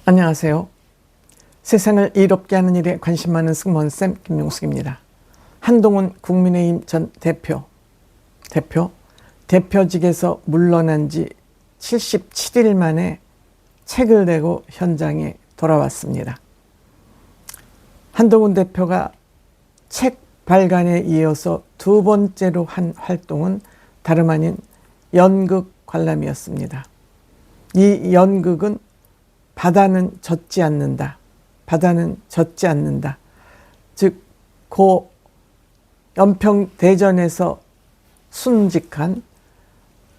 안녕하세요. 세상을 이롭게 하는 일에 관심 많은 승무원쌤 김용숙입니다. 한동훈 국민의힘 전 대표직에서 물러난 지 77일 만에 책을 내고 현장에 돌아왔습니다. 한동훈 대표가 책 발간에 이어서 두 번째로 한 활동은 다름 아닌 연극 관람이었습니다. 이 연극은 바다는 젖지 않는다. 바다는 젖지 않는다. 즉, 고 연평대전에서 순직한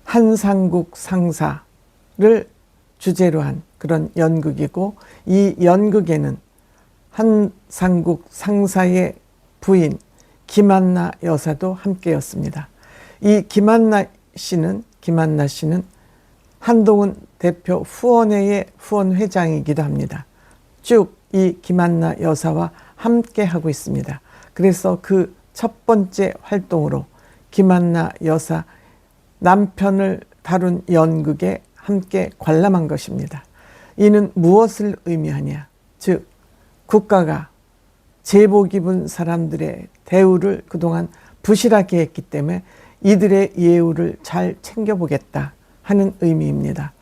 한상국 상사를 주제로 한 그런 연극이고, 이 연극에는 한상국 상사의 부인 김한나 여사도 함께였습니다. 이 김한나 씨는 한동훈 대표 후원회의 후원회장이기도 합니다. 쭉 이 김한나 여사와 함께 하고 있습니다. 그래서 그 첫 번째 활동으로 김한나 여사 남편을 다룬 연극에 함께 관람한 것입니다. 이는 무엇을 의미하냐? 즉, 국가가 제복 입은 사람들의 대우를 그동안 부실하게 했기 때문에 이들의 예우를 잘 챙겨보겠다 하는 의미입니다.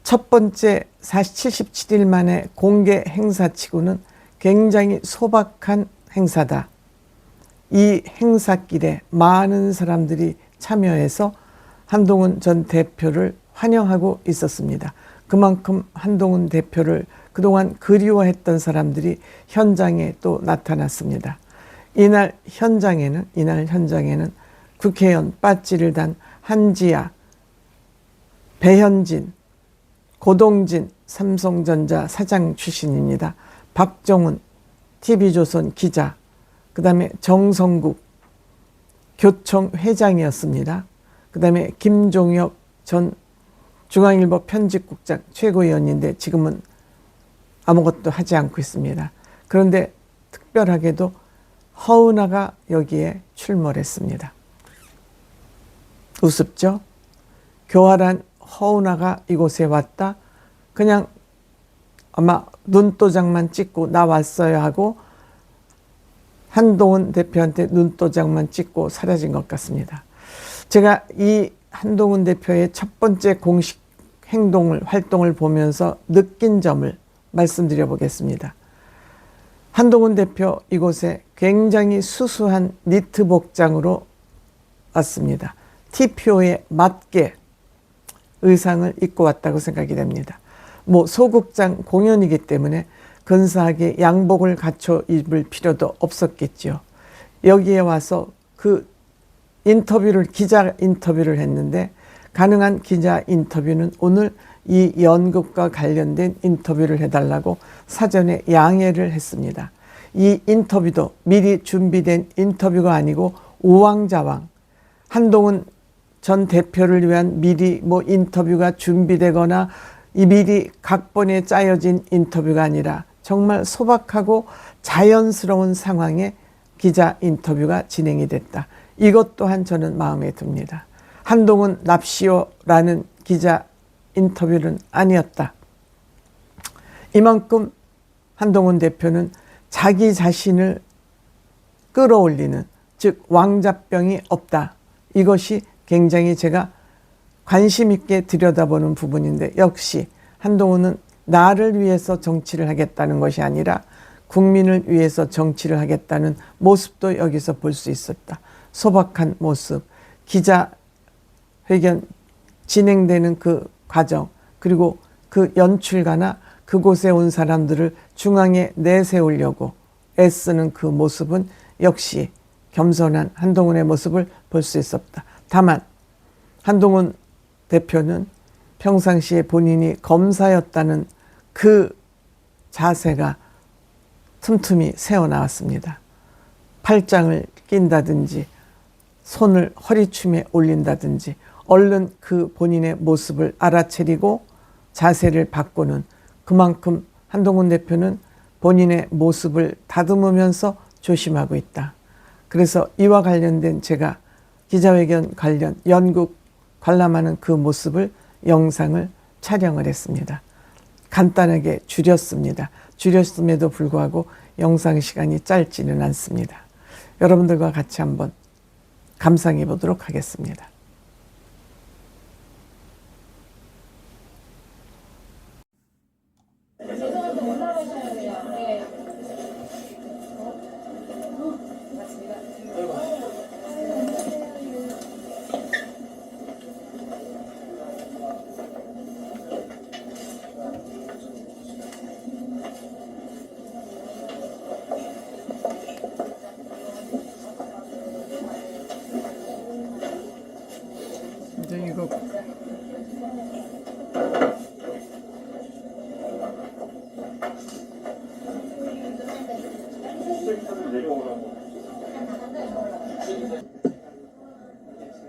첫 번째 77일 만에 공개 행사치고는 굉장히 소박한 행사다. 이 행사길에 많은 사람들이 참여해서 한동훈 전 대표를 환영하고 있었습니다. 그만큼 한동훈 대표를 그동안 그리워했던 사람들이 현장에 또 나타났습니다. 이날 현장에는 국회의원 빠찌를 단 한지아, 배현진, 고동진 삼성전자 사장 출신입니다. 박정훈 TV조선 기자, 그 다음에 정성국 교청 회장이었습니다. 그 다음에 김종혁 전 중앙일보 편집국장 최고위원인데 지금은 아무것도 하지 않고 있습니다. 그런데 특별하게도 허은하가 여기에 출몰했습니다. 우습죠? 교활한 허은하가 이곳에 왔다. 그냥 아마 눈도장만 찍고 나 왔어요 하고 한동훈 대표한테 눈도장만 찍고 사라진 것 같습니다. 제가 이 한동훈 대표의 첫 번째 공식 활동을 보면서 느낀 점을 말씀드려 보겠습니다. 한동훈 대표 이곳에 굉장히 수수한 니트 복장으로 왔습니다. TPO에 맞게 의상을 입고 왔다고 생각이 됩니다. 소극장 공연이기 때문에 근사하게 양복을 갖춰 입을 필요도 없었겠죠. 여기에 와서 그 기자 인터뷰를 했는데, 가능한 기자 인터뷰는 오늘 이 연극과 관련된 인터뷰를 해달라고 사전에 양해를 했습니다. 이 인터뷰도 미리 준비된 인터뷰가 아니고 우왕좌왕, 한동훈 전 대표를 위한 미리 인터뷰가 준비되거나 이 미리 각본에 짜여진 인터뷰가 아니라 정말 소박하고 자연스러운 상황에 기자 인터뷰가 진행이 됐다. 이것 또한 저는 마음에 듭니다. 한동훈 납시오라는 기자 인터뷰는 아니었다. 이만큼 한동훈 대표는 자기 자신을 끌어올리는, 즉 왕자병이 없다. 이것이 굉장히 제가 관심 있게 들여다보는 부분인데, 역시 한동훈은 나를 위해서 정치를 하겠다는 것이 아니라 국민을 위해서 정치를 하겠다는 모습도 여기서 볼 수 있었다. 소박한 모습, 기자회견 진행되는 그 과정, 그리고 그 연출가나 그곳에 온 사람들을 중앙에 내세우려고 애쓰는 그 모습은 역시 겸손한 한동훈의 모습을 볼 수 있었다. 다만 한동훈 대표는 평상시에 본인이 검사였다는 그 자세가 틈틈이 새어나왔습니다. 팔짱을 낀다든지 손을 허리춤에 올린다든지 얼른 그 본인의 모습을 알아차리고 자세를 바꾸는, 그만큼 한동훈 대표는 본인의 모습을 다듬으면서 조심하고 있다. 그래서 이와 관련된 제가 기자회견 관련 연극 관람하는 그 모습을 영상을 촬영을 했습니다. 간단하게 줄였습니다. 줄였음에도 불구하고 영상 시간이 짧지는 않습니다. 여러분들과 같이 한번 감상해 보도록 하겠습니다. 이제 이거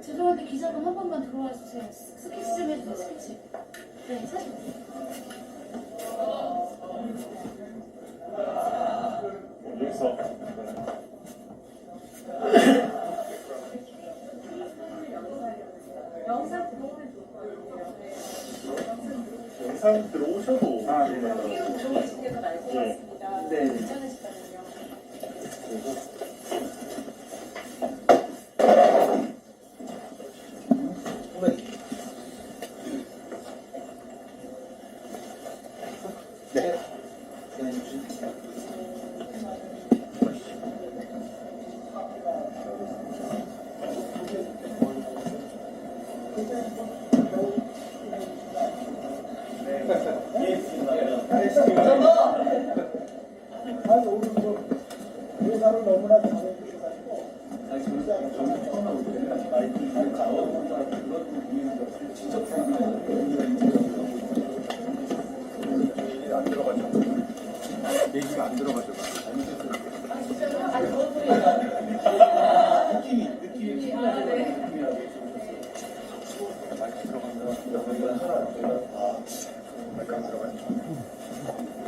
죄송한데 기자분 한 번만 들어와 주세요. 스케치 좀 해주세요. 스케치. 네, 사진. 여기서 영상 들어오셔도 종이집게서 많이 뽑았습니다. 네. 괜찮으시다면요. 네. 회사를 너무나 잘해주셔가지고 안 들어가죠. 얘기가 안 들어가죠. 느낌이 많이 들어간다. 마이크 안 들어가죠.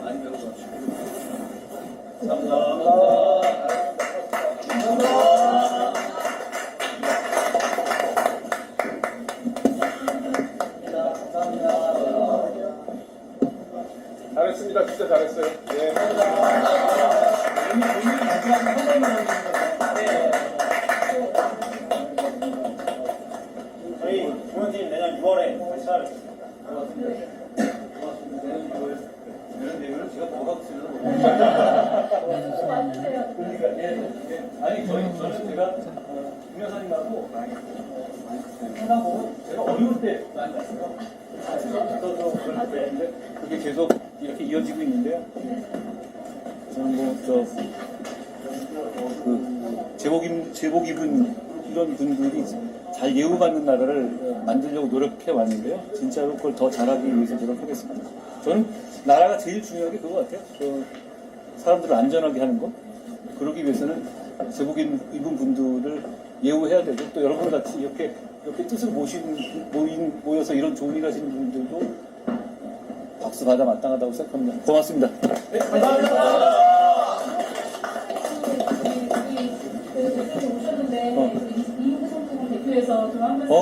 많이 들어가죠. 잘했습니다. 진짜 잘했어요. 네. 저희 공연팀 내년 6월에 다시 하겠습니다. 아니 저는 제가 김여사님하고 하고 제가 어려울 때 많이 봤어요. 그럴 때 그게 계속 이렇게 이어지고 있는데요. 저는 제복 입은 이런 분들이 잘 예우받는 나라를 만들려고 노력해 왔는데요. 진짜로 그걸 더 잘하기 위해서 노력하겠습니다. 저는 나라가 제일 중요한 게 그거 같아요. 사람들을 안전하게 하는 거. 그러기 위해서는 제복 입은 분들을 예우해야 되고 또 여러분 같이 이렇게 뜻을 모여서 이런 좋은 일 하시는 분들도 박수 받아 마땅하다고 생각합니다. 고맙습니다. 네, 감사합니다. 대표님 오셨는데 이무상품 대표에서 좀 한 말씀.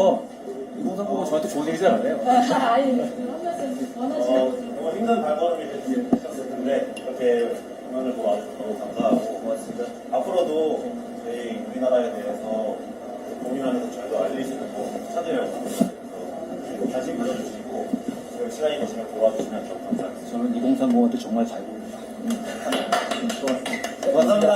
이공상 보고 저한테 좋은 얘기 잘 안 해요. 아니, 한 말씀 원하시는 정말 힘든 발걸음이 되셨을 텐데 이렇게 공연을 보고 와주셔서 너무 감사하고 고맙습니다. 앞으로도 저희 우리나라에 대해서 고민하면서 저희도 알리시는 거 찾으려고 합니다. 그래서 관심 가져주시고 그리고 시간이 되시면 도와주시면 더 감사하겠습니다. 저는 2030한테 정말 잘 보입니다. 감사합니다.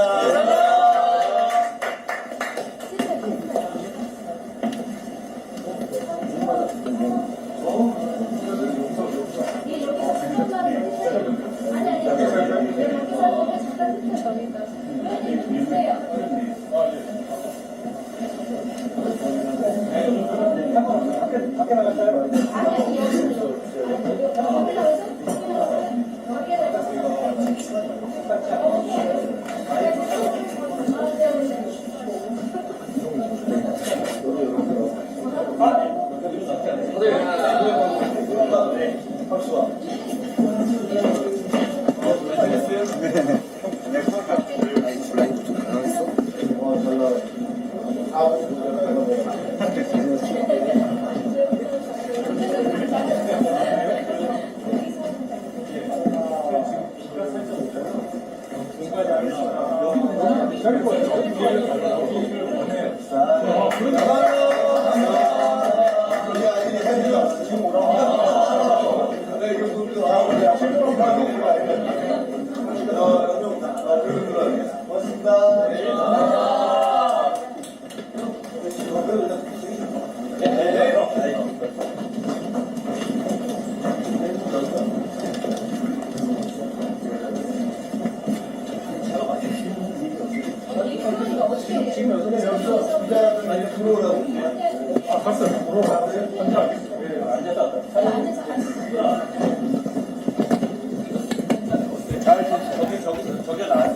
저기가 나아요.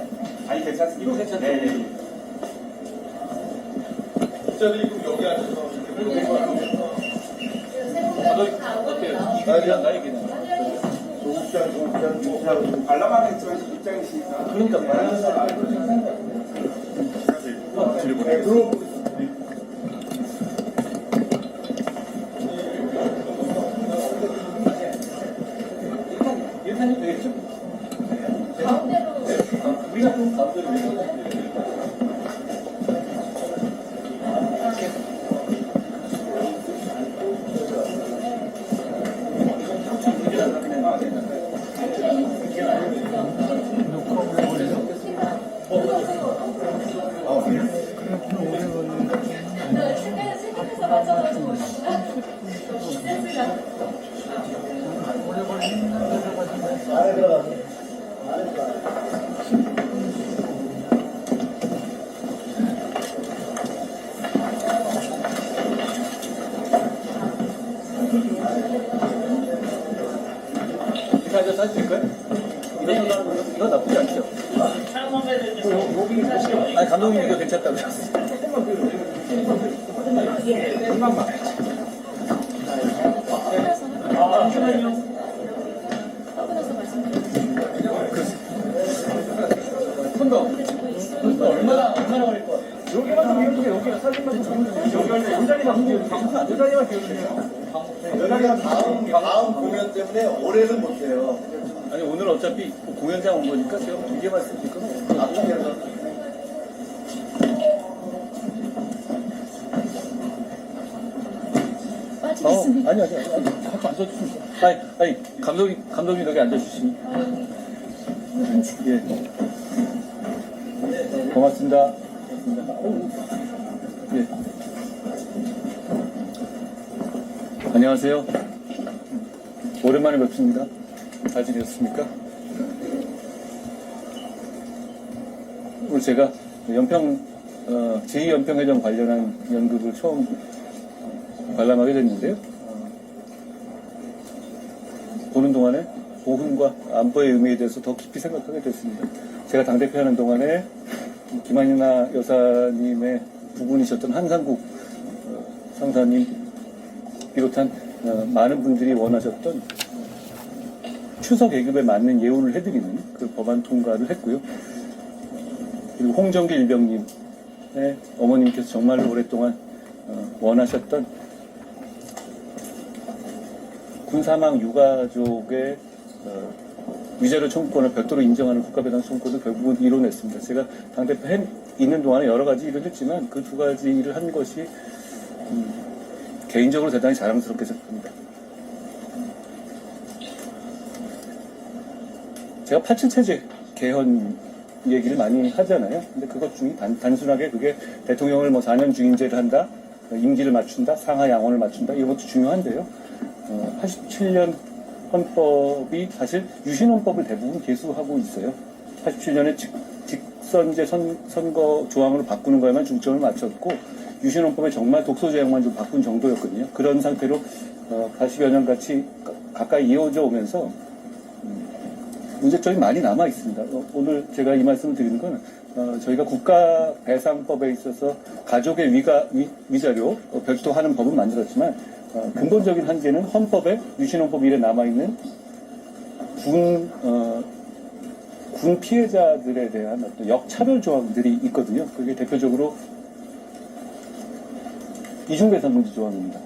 아니, 괜찮습니다. 이거 괜찮죠? 네. 뒷자리 그럼 여기 앉아서 이렇게 이기랑 나이기는. 관람하는 입장이시니까. 그러니까 말하는 사람. 일단이 되겠죠? 가운데로 우리가 좀 가운데로 내려가요. 생각해서 맞춰가지고 센스가 안에 들어가서. 이렇게 앉아서 하실 거예요? 이거 나쁘지 않죠? 아니, 감독님 이거 괜찮다고 하셨어요. 하고나서 말씀드렸어요. 손도 얼마나 걸릴 것 같아요? 여기만 좀 비워주세요. 여기가 사진만 좀 비워주세요. 여기 연장이만 비워주세요. 연장이만 비워주세요. 연락이랑 다음 공연 때문에 올해는 못해요. 아니, 오늘 어차피 공연장 온 거니까 제가 길게 말씀드릴 건 없어요. 빠지겠습니다. 아니, 자꾸 앉아주시면. 아니, 감독님 여기 앉아주시면. 예. 고맙습니다. 예. 안녕하세요. 오랜만에 뵙습니다. 잘 지내셨습니까? 오늘 제가 제2연평해전 관련한 연극을 처음 관람하게 됐는데요. 보는 동안에 보훈과 안보의 의미에 대해서 더 깊이 생각하게 됐습니다. 제가 당대표 하는 동안에 김한이나 여사님의 부분이셨던 한상국 상사님 비롯한 많은 분들이 원하셨던 추석 계급에 맞는 예우를 해드리는 그 법안 통과를 했고요. 그리고 홍정길 일병님의 어머님께서 정말 오랫동안 원하셨던 군사망 유가족의 위자료 청구권을 별도로 인정하는 국가배당 청구권을 결국은 이뤄냈습니다. 제가 당대표 있는 동안에 여러 가지 일을 했지만 그 두 가지 일을 한 것이 개인적으로 대단히 자랑스럽게 생각합니다. 제가 87체제 개헌 얘기를 많이 하잖아요. 근데 그것 중에 단순하게 그게 대통령을 4년 중임제를 한다, 임기를 맞춘다, 상하 양원을 맞춘다, 이런 것도 중요한데요. 87년 헌법이 사실 유신헌법을 대부분 계수하고 있어요. 87년에 직선제 선거 조항으로 바꾸는 거에만 중점을 맞췄고 유신헌법에 정말 독소조항만 좀 바꾼 정도였거든요. 그런 상태로 40여 년 같이 가까이 이어져 오면서 문제점이 많이 남아 있습니다. 오늘 제가 이 말씀을 드리는 건 저희가 국가배상법에 있어서 가족의 위자료 별도 하는 법은 만들었지만 근본적인 한계는 헌법에 유신헌법 1에 남아있는 군 피해자들에 대한 어떤 역차별 조항들이 있거든요. 그게 대표적으로 이중배상금지 조항입니다.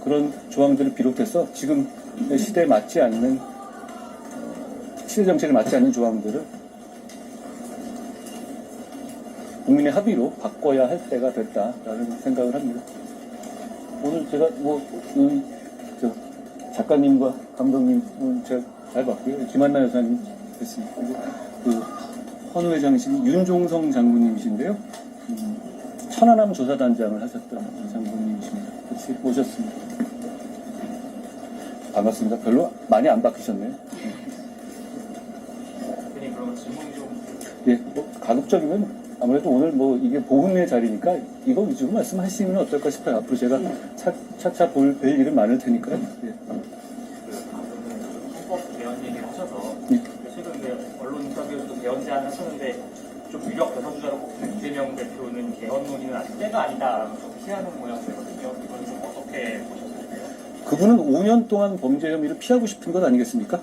그런 조항들을 비롯해서 지금 시대에 맞지 않는 시대 정책에 맞지 않는 조항들을 국민의 합의로 바꿔야 할 때가 됐다라는 생각을 합니다. 오늘 제가 작가님과 감독님은 제가 잘 봤고요. 김한나 여사님 됐습니다. 그리고 그 헌 회장이신 윤종성 장군님이신데요. 천안함 조사단장을 하셨던 장군님이십니다. 같이 모셨습니다. 반갑습니다. 별로 많이 안 바뀌셨네요. 그럼 질문이 좀 예, 뭐 가급적이면 아무래도 오늘 뭐 이게 보훈의 자리니까 이거 위주로 말씀하시면 어떨까 싶어요. 앞으로 제가 차차 뵐 일이 많을 테니까요. 예. 헌법 개헌 얘기를 하셔서 예. 최근 이제 언론 인터뷰에서도 개헌 제안을 하셨는데 좀 유력 대선주자로 꼽힌 이재명 대표는 개헌 논의는 아직 때가 아니다라고 좀 피하는 모양새거든요. 이건 좀 어떻게 보셨을까요? 그분은 5년 동안 범죄 혐의를 피하고 싶은 것 아니겠습니까?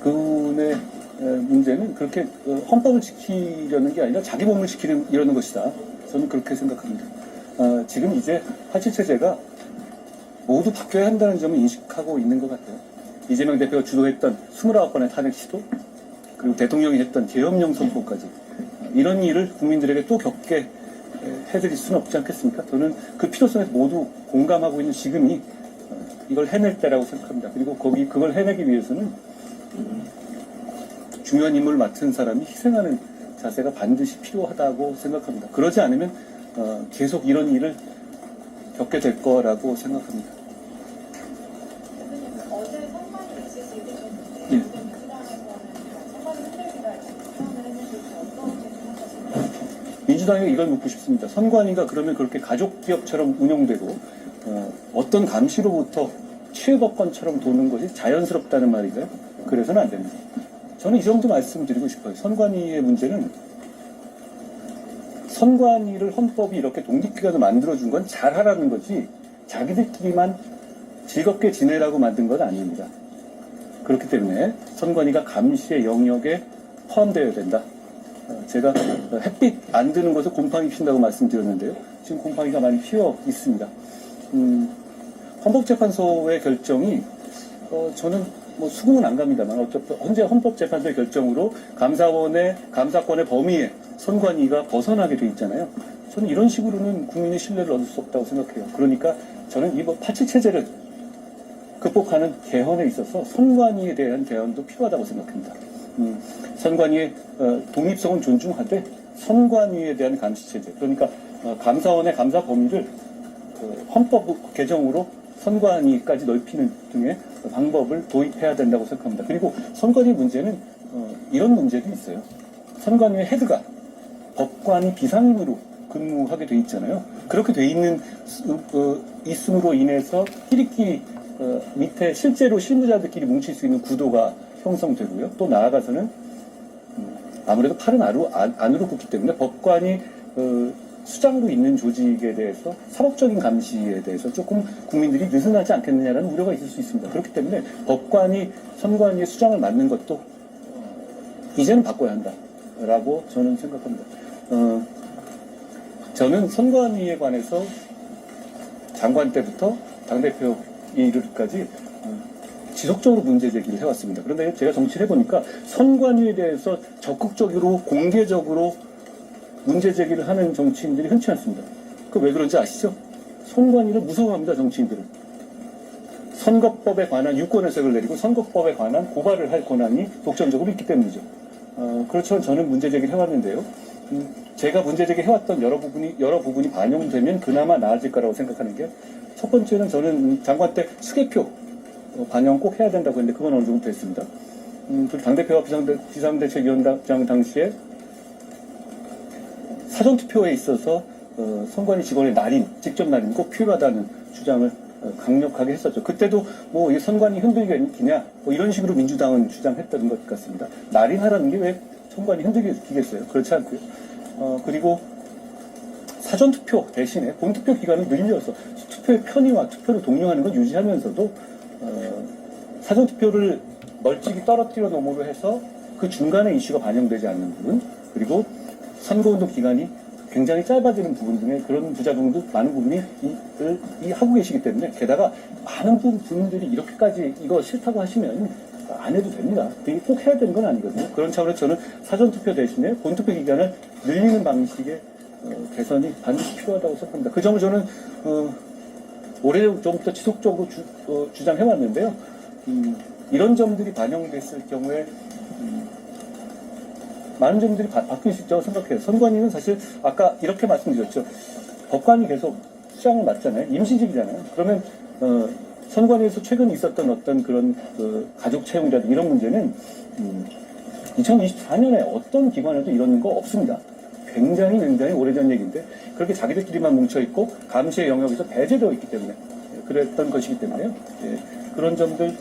그분의 문제는 그렇게 헌법을 지키려는 게 아니라 자기 몸을 지키려는 것이다. 저는 그렇게 생각합니다. 지금 이제 하치체제가 모두 바뀌어야 한다는 점을 인식하고 있는 것 같아요. 이재명 대표가 주도했던 29번의 탄핵 시도, 그리고 대통령이 했던 계엄령 선포까지 이런 일을 국민들에게 또 겪게 해드릴 수는 없지 않겠습니까? 저는 그 필요성에 모두 공감하고 있는 지금이 이걸 해낼 때라고 생각합니다. 그리고 그걸 해내기 위해서는 중요한 임무를 맡은 사람이 희생하는 자세가 반드시 필요하다고 생각합니다. 그러지 않으면 계속 이런 일을 겪게 될 거라고 생각합니다. 대표님, 어제 선관위 있으실 때셨는데 예. 요즘 민주당에서는 선관위 흔들기가 비판을 했는데 어떻게 생각하시나요? 민주당에 이걸 묻고 싶습니다. 선관위가 그러면 그렇게 가족기업처럼 운영되고 어떤 감시로부터 취해법권처럼 도는 것이 자연스럽다는 말인가요? 그래서는 안 됩니다. 저는 이 정도 말씀드리고 싶어요. 선관위의 문제는 선관위를 헌법이 이렇게 독립기관을 만들어준 건 잘하라는 거지 자기들끼리만 즐겁게 지내라고 만든 건 아닙니다. 그렇기 때문에 선관위가 감시의 영역에 포함되어야 된다. 제가 햇빛 안 드는 곳에 곰팡이 핀다고 말씀드렸는데요. 지금 곰팡이가 많이 피어 있습니다. 헌법재판소의 결정이 저는 뭐 수긍은 안 갑니다만 어차피 현재 헌법재판소의 결정으로 감사권의 범위에 선관위가 벗어나게 돼 있잖아요. 저는 이런 식으로는 국민의 신뢰를 얻을 수 없다고 생각해요. 그러니까 저는 이 87체제를 극복하는 개헌에 있어서 선관위에 대한 개헌도 필요하다고 생각합니다. 선관위의 독립성은 존중하되 선관위에 대한 감시체제, 그러니까 감사원의 감사 범위를 헌법 개정으로 선관위까지 넓히는 등의 방법을 도입해야 된다고 생각합니다. 그리고 선관위 문제는 이런 문제도 있어요. 선관위의 헤드가 법관이 비상임으로 근무하게 돼 있잖아요. 그렇게 돼 있는 있음으로 인해서 끼리끼리 밑에 실제로 실무자들끼리 뭉칠 수 있는 구도가 형성되고요. 또 나아가서는 아무래도 팔은 안으로 굽기 때문에 법관이 수장으로 있는 조직에 대해서 사법적인 감시에 대해서 조금 국민들이 느슨하지 않겠느냐라는 우려가 있을 수 있습니다. 그렇기 때문에 법관이 선관위의 수장을 맡는 것도 이제는 바꿔야 한다라고 저는 생각합니다. 저는 선관위에 관해서 장관 때부터 당대표 이르기까지 지속적으로 문제 제기를 해왔습니다. 그런데 제가 정치를 해보니까 선관위에 대해서 적극적으로 공개적으로 문제 제기를 하는 정치인들이 흔치 않습니다. 그 왜 그런지 아시죠? 선관위를 무서워합니다, 정치인들은. 선거법에 관한 유권해석을 내리고 선거법에 관한 고발을 할 권한이 독점적으로 있기 때문이죠. 그렇지만 저는 문제 제기를 해왔는데요. 제가 문제 제기 해왔던 여러 부분이 반영되면 그나마 나아질 거라고 생각하는 게, 첫 번째는 저는 장관 때 수개표 반영 꼭 해야 된다고 했는데 그건 어느 정도 됐습니다. 그리고 당대표와 비상대책위원장 당시에 사전투표에 있어서 선관위 직원의 직접 날인 꼭 필요하다는 주장을 강력하게 했었죠. 그때도 뭐 이 선관위 흔들기냐 뭐 이런 식으로 민주당은 주장했던 것 같습니다. 날인하라는 게 왜 선관위 흔들기겠어요? 그렇지 않고요. 그리고 사전투표 대신에 본투표 기간을 늘려서 투표의 편의와 투표를 독려하는 걸 유지하면서도 사전투표를 멀찍이 떨어뜨려 놓음으로 해서 그 중간에 이슈가 반영되지 않는 부분, 그리고 선거운동 기간이 굉장히 짧아지는 부분 등의 그런 부작용도 많은 부분이 하고 계시기 때문에, 게다가 많은 분들이 이렇게까지 이거 싫다고 하시면 안 해도 됩니다. 되게 꼭 해야 되는 건 아니거든요. 그런 차원에서 저는 사전투표 대신에 본투표 기간을 늘리는 방식의 개선이 반드시 필요하다고 생각합니다. 그 점을 저는 오래전부터 지속적으로 주장해왔는데요. 이런 점들이 반영됐을 경우에 많은 점들이 바뀔 수 있다고 생각해요. 선관위는 사실 아까 이렇게 말씀드렸죠. 법관이 계속 수장을 맡잖아요. 임시직이잖아요. 그러면 선관위에서 최근 있었던 어떤 그런 가족 채용이라든지 이런 문제는 2024년에 어떤 기관에도 이런 거 없습니다. 굉장히 오래전 얘기인데 그렇게 자기들끼리만 뭉쳐있고 감시의 영역에서 배제되어 있기 때문에 그랬던 것이기 때문에요. 예, 그런 점들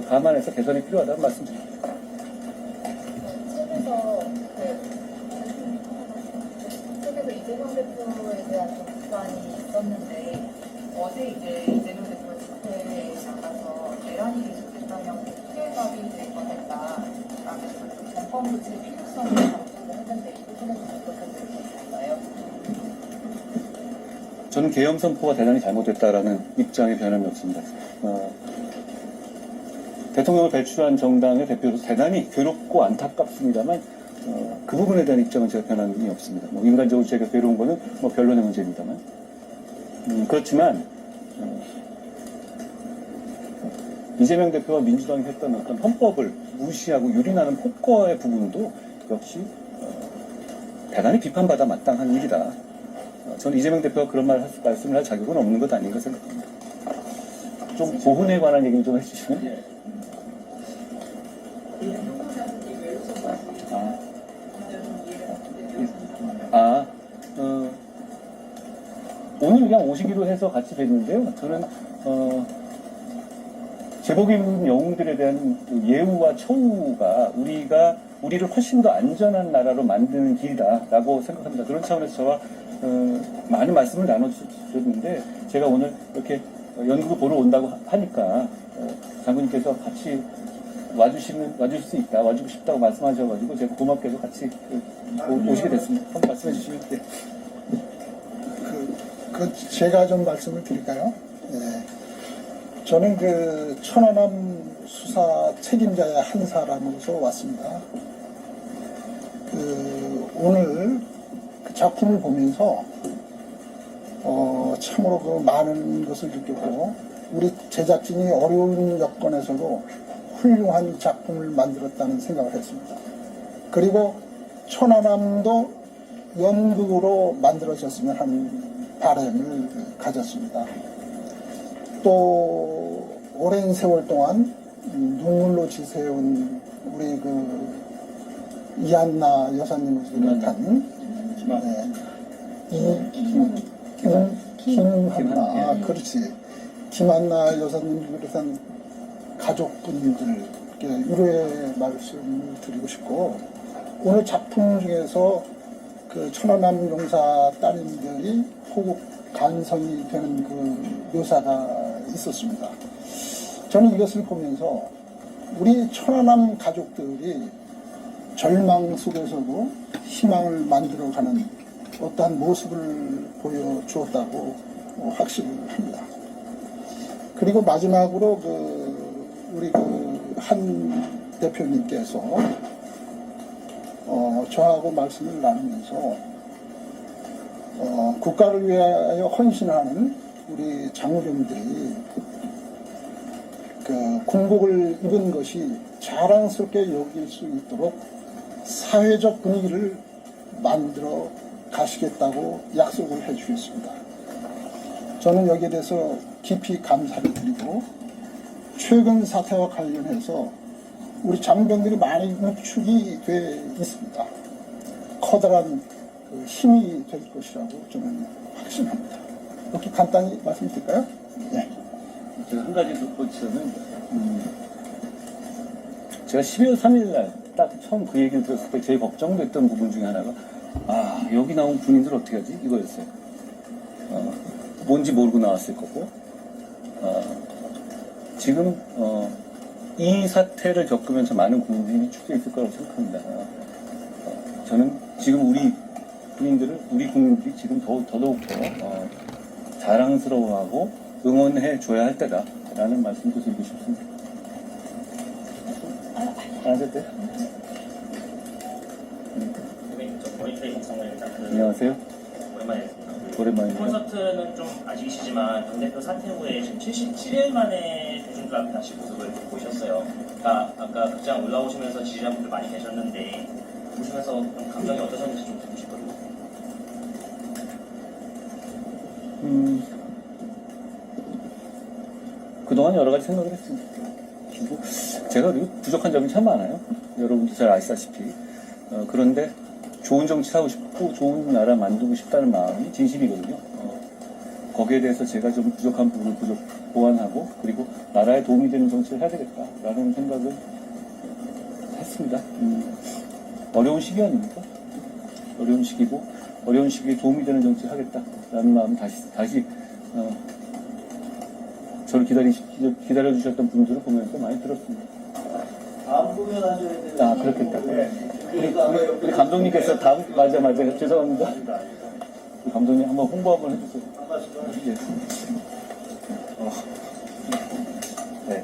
감안해서 개선이 필요하다는 말씀드립니다. 책에서 이재명 대표에 대한 좀 비판이 있었는데 어제 이제 이재명 대표가 집회에 나가서 내란이 계속된다면 피해갑이 될 뻔했다. 라면서 정권 교체 필요성을 강조를 했는데 이 부분에서 어떻게 들으셨을까요? 저는 계엄 선포가 대단히 잘못됐다라는 입장에 변함이 없습니다. 대통령을 배출한 정당의 대표로서 대단히 괴롭고 안타깝습니다만 그 부분에 대한 입장은 제가 변함이 없습니다. 뭐 인간적으로 제가 괴로운 거는 뭐 변론의 문제입니다만 그렇지만 이재명 대표와 민주당이 했던 어떤 헌법을 무시하고 유린하는 폭거의 부분도 역시 대단히 비판받아 마땅한 일이다. 저는 이재명 대표가 그런 말씀을 할 자격은 없는 것 아닌가 생각합니다. 좀 보훈에 관한 얘기 좀 해주시면. 오늘 그냥 오시기로 해서 같이 뵀는데요. 저는 제복 입은 영웅들에 대한 예우와 처우가 우리를 훨씬 더 안전한 나라로 만드는 길이다라고 생각합니다. 그런 차원에서 저와 많은 말씀을 나눠주셨는데 제가 오늘 이렇게 연극을 보러 온다고 하니까 장군님께서 같이 와주실 수 있다, 와주고 싶다고 말씀하셔가지고 제가 고맙게도 같이 오시게 됐습니다. 한번 말씀해 주시면 네. 제가 좀 말씀을 드릴까요? 예. 저는 그 천안함 수사 책임자의 한 사람으로서 왔습니다. 오늘 그 작품을 보면서 참으로 그 많은 것을 느꼈고 우리 제작진이 어려운 여건에서도 훌륭한 작품을 만들었다는 생각을 했습니다. 그리고 천안함도 연극으로 만들어졌으면 하는 바람을 가졌습니다. 또 오랜 세월 동안 눈물로 지새운 우리 그 이한나 여사님을 비롯한 김한나 그렇지 김한나 여사님을 비롯한 가족분들께 위로의 말씀을 드리고 싶고 오늘 작품 중에서 그 천안함 용사 따님들이 호국 간성이 되는 그 묘사가 있었습니다. 저는 이것을 보면서 우리 천안함 가족들이 절망 속에서도 희망을 만들어가는 어떠한 모습을 보여주었다고 확신합니다. 그리고 마지막으로 우리 한 대표님께서 저하고 말씀을 나누면서 국가를 위하여 헌신하는 우리 장병들이 그 군복을 입은 것이 자랑스럽게 여길 수 있도록 사회적 분위기를 만들어 가시겠다고 약속을 해 주셨습니다. 저는 여기에 대해서 깊이 감사를 드리고 최근 사태와 관련해서 우리 장병들이 많이 위축이 돼 있습니다. 커다란 힘이 될 것이라고 저는 확신합니다. 이렇게 간단히 말씀드릴까요? 네. 제가 한 가지 덧붙이자면 제가 12월 3일 날 딱 처음 그 얘기를 들었을 때 제일 걱정됐던 부분 중에 하나가 여기 나온 군인들 어떻게 하지? 이거였어요. 뭔지 모르고 나왔을 거고 지금 이 사태를 겪으면서 많은 군인들이 위축되어 있을 거라고 생각합니다. 저는 지금 우리 국민들이 지금 더더욱 더 자랑스러워하고 응원해 줘야 할 때다라는 말씀도 드리고 싶습니다. 아셨대요? 모니터링 정상을 일단 안녕하세요. 오랜만에 했습니다. 오랜만입니다. 콘서트는 좀 아시시지만 당 대표 사퇴 후에 지금 77일 만에 대중들 앞에 다시 모습을 보이셨어요. 그러니까 아까 극장 올라오시면서 지지자분들 많이 계셨는데 보시면서 좀 감정이 어떠셨는지 좀 듣고 싶거든요. 그동안 여러 가지 생각을 했습니다. 그리고 제가 그리고 부족한 점이 참 많아요. 여러분도 잘 아시다시피. 그런데 좋은 정치 하고 싶고 좋은 나라 만들고 싶다는 마음이 진심이거든요. 거기에 대해서 제가 좀 부족한 부분을 보완하고 그리고 나라에 도움이 되는 정치를 해야 되겠다라는 생각을 했습니다. 어려운 시기 아닙니까? 어려운 시기고 어려운 시기에 도움이 되는 정치를 하겠다라는 마음 다시 저를 기다려주셨던 분들을 보면서 많이 들었습니다. 다음 공연하셔야 되는데. 아, 그렇겠다. 우리 감독님께서 맞아. 죄송합니다. 우리 감독님 한번 홍보 한번 해주세요. 네.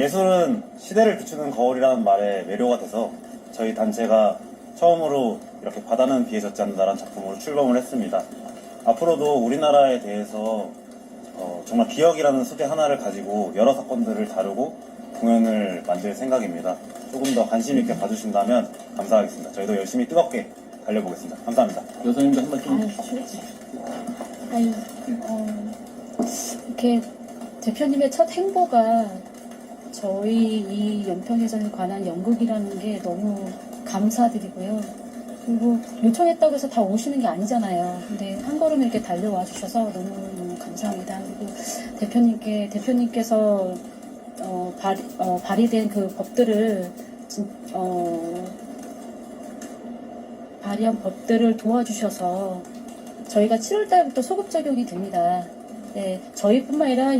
예술은 시대를 비추는 거울이라는 말에 매료가 돼서 저희 단체가 처음으로 이렇게 바다는 비에 젖지 않는다라는 작품으로 출범을 했습니다. 앞으로도 우리나라에 대해서 정말 기억이라는 소재 하나를 가지고 여러 사건들을 다루고 공연을 만들 생각입니다. 조금 더 관심 있게 봐주신다면 감사하겠습니다. 저희도 열심히 뜨겁게 달려보겠습니다. 감사합니다. 여사님도 한 말씀. 이렇게 대표님의 첫 행보가 저희 이 연평해전에 관한 연극이라는 게 너무 감사드리고요. 그리고 요청했다고 해서 다 오시는 게 아니잖아요. 근데 한 걸음 이렇게 달려와 주셔서 너무 감사합니다. 그리고 대표님께서 발의된 그 법들을 발의한 법들을 도와주셔서 저희가 7월 달부터 소급 적용이 됩니다. 네, 저희뿐만 아니라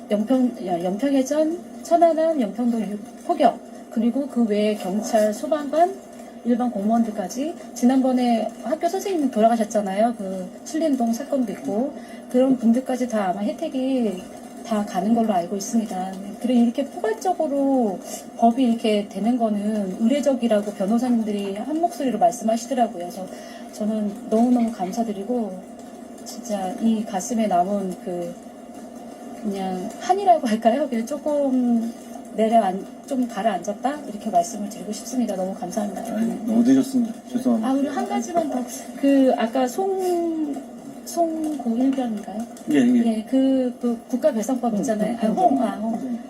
연평해전, 천안함, 연평도 포격, 그리고 그 외에 경찰, 소방관, 일반 공무원들까지 지난번에 학교 선생님 돌아가셨잖아요. 그 신림동 사건도 있고 그런 분들까지 다 아마 혜택이 다 가는 걸로 알고 있습니다. 그래 이렇게 포괄적으로 법이 이렇게 되는 거는 의례적이라고 변호사님들이 한 목소리로 말씀하시더라고요. 그래서 저는 너무너무 감사드리고 진짜 이 가슴에 남은 그냥 한이라고 할까요? 그냥 조금 좀 가라앉았다 이렇게 말씀을 드리고 싶습니다. 너무 감사합니다. 너무 늦었습니다. 죄송합니다. 그리고 한 가지만 더 아까 송구 일병인가요? 예. 그 국가배상법 있잖아요.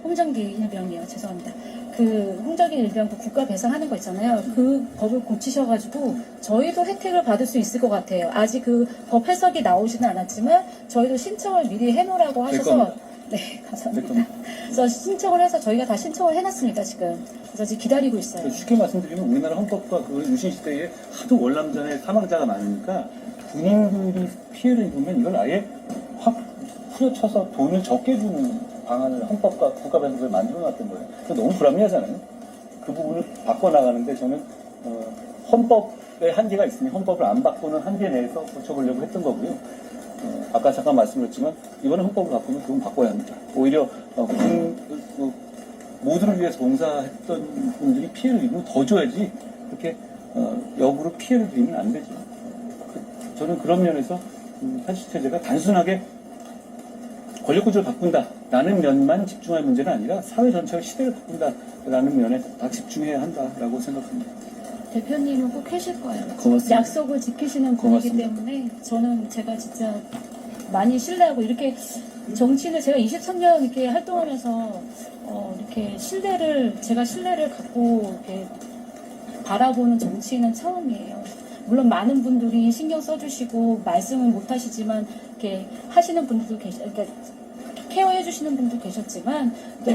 홍정기 일병이요. 죄송합니다. 그 홍정기 일병 그 국가배상하는 거 있잖아요. 그 법을 고치셔가지고 저희도 혜택을 받을 수 있을 것 같아요. 아직 그 법 해석이 나오지는 않았지만 저희도 신청을 미리 해놓으라고 하셔서 네, 감사합니다. 그래서 신청을 해서 저희가 다 신청을 해놨습니다, 지금. 그래서 지금 기다리고 있어요. 쉽게 말씀드리면 우리나라 헌법과 그 유신 시대에 하도 월남전에 사망자가 많으니까 군인들이 피해를 입으면 이걸 아예 확 후려쳐서 돈을 적게 주는 방안을 헌법과 국가배상법에 만들어놨던 거예요. 그래서 너무 불합리하잖아요. 그 부분을 바꿔나가는데 저는 헌법에 한계가 있으니 헌법을 안 바꾸는 한계 내에서 고쳐보려고 했던 거고요. 아까 잠깐 말씀드렸지만 이번에 헌법을 바꾸면 그건 바꿔야 합니다. 오히려 모두를 위해서 봉사했던 분들이 피해를 입으면 더 줘야지 그렇게 역으로 피해를 드리면 안 되죠. 저는 그런 면에서 현실체제가 단순하게 권력구조를 바꾼다라는 면만 집중할 문제는 아니라 사회 전체의 시대를 바꾼다라는 면에 다 집중해야 한다라고 생각합니다. 대표님은 꼭 하실 거예요. 고맙습니다. 약속을 지키시는 분이기 고맙습니다. 때문에 제가 진짜 많이 신뢰하고 이렇게 정치인을 제가 23년 이렇게 활동하면서 이렇게 제가 신뢰를 갖고 이렇게 바라보는 정치인은 처음이에요. 물론 많은 분들이 신경 써주시고 말씀은 못 하시지만 이렇게 하시는 분들도 그러니까 케어해 주시는 분도 계셨지만 또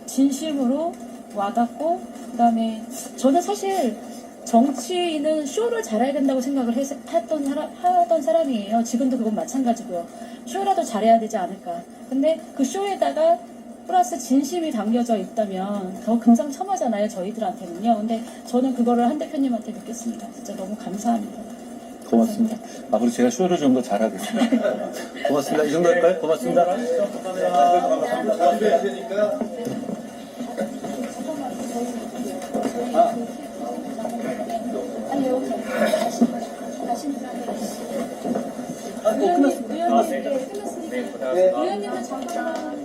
진심으로 와닿고 그다음에 저는 사실 정치인은 쇼를 잘해야 된다고 생각을 하던 사람이에요. 지금도 그건 마찬가지고요. 쇼라도 잘해야 되지 않을까. 근데 그 쇼에다가 플러스 진심이 담겨져 있다면 더 금상첨화잖아요. 저희들한테는요. 근데 저는 그거를 한 대표님한테 느꼈습니다. 진짜 너무 감사합니다. 고맙습니다. 앞으로 제가 쇼를 좀 더 잘하겠습니다. 고맙습니다. 이 정도 할까요? 고맙습니다. 아니 여기서 다시 끝났습니다. 의원님, 네, 끝났으니까. 의원님은 잠깐만.